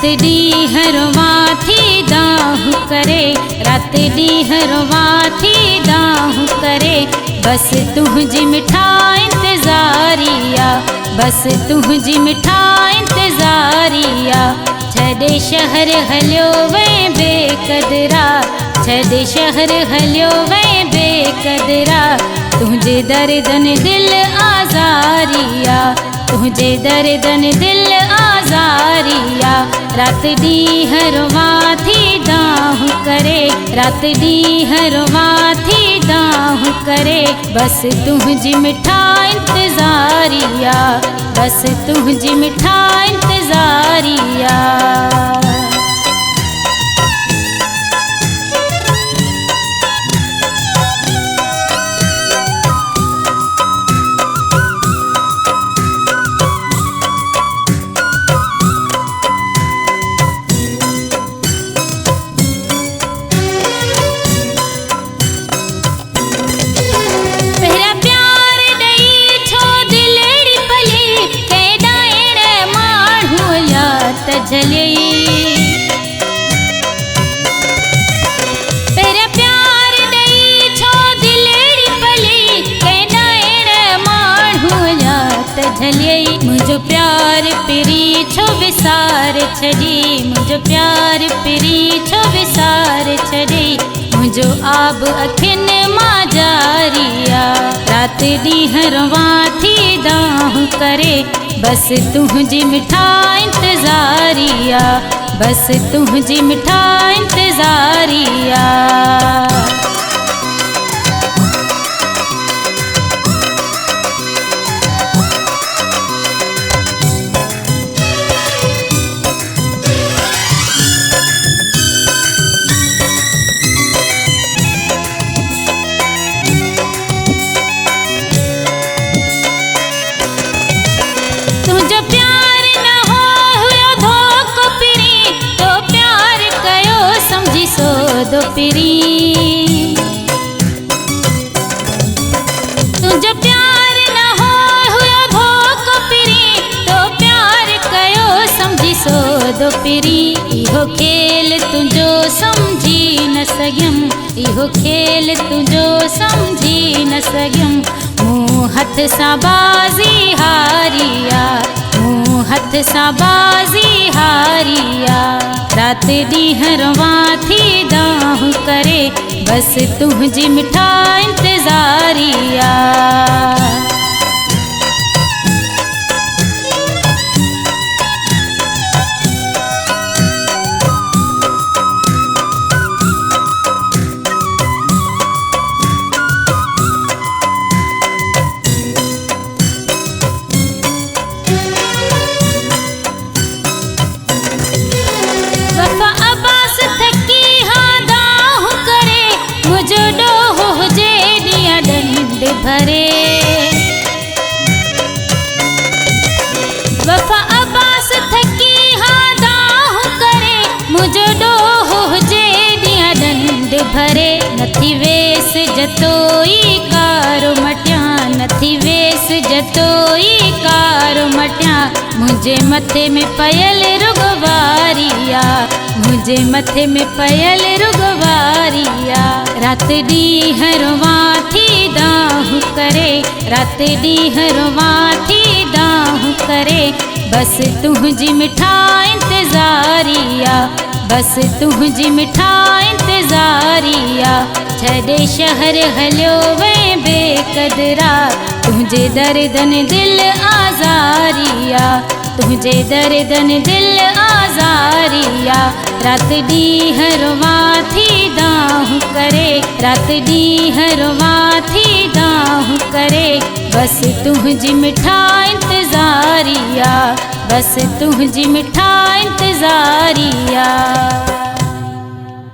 ॾींहं रोवां थी दाहूं करे, रात ॾींहं रोवां थी दाहूं करे। बस तुझी मिठा इंतज़ारिया, बस तुझी मिठा इंतज़ारिया। छॾे शहर हलियो वै बेक़दरा, छॾे शहर हलियो वै बेक़दरा। तुझे दर्दन दिल आज़ारिया, तुझे दर्दन दिल आज़ारिया। रात ॾींहं रोवां थी दाहूं करे, रात ॾींहं रोवां थी दाहूं करे। बस तुझी मिठा इंतज़ारिया, बस तुझी मिठा इंतज़ारिया। पहिरियां प्यार ॾेई छो दिलड़ी पली, कंहिं ॾाइण माण्हू या त झलियई। मुंहिंजो प्यार पिरी छो विसार छॾी, मुंहिंजो प्यार पिरी छो विसार छॾी। मुंहिंजो आब अखियुनि मां जारिया, रात ॾींहं रोवां थी दाहूं करे। बस तुझी मिठा इंतज़ारिया, बस तुझी मिठा इंतज़ारिया। दो पिरी तुझो प्यार न हुयो धोखो पिरी, तो प्यार कयो समझी सो दो पिरी। इहो खेल तुझो समझी न सघियम, इहो खेल तुझो समझी न सघियम। मूं हथ सां बाज़ी हारिया, मूं हथ सां बाज़ी हारिया। रात ॾींहं रोवां थी दाहूं करे, बस तुझी मिठा इंतज़ारिया। भरे वफ़ा अब्बास थकी हाँ दाहूं करे, मुझो ॾोहो हुजे ॾींहं ॾंड भरे। नथी वेस जतोई कारो मटिया, नथी वेस जतोई कारो मटिया। मुंहिंजे मथे में पयल रुगवारिया, मुंहिंजे मथे में पयल रुगवारिया। रात ॾींहं रोवां थी दाहूं करे, रात ॾींहं रोवां थी दाहूं करे। बस तुझी मिठा इंतज़ारिया, बस तुझी मिठा इंतज़ारिया। छॾे शहर हलियो वै बेक़दरा, तुझे दर्दन दिल आज़ारिया, तुझे दर्दन दिल आज़ारिया। रात ॾींहं रोवां थी दाहूं करे, रात ॾींहं रोवां थी दाहूं करे। बस तुझी मिठा इंतज़ारिया, बस तुझी मिठा इंतज़ारिया।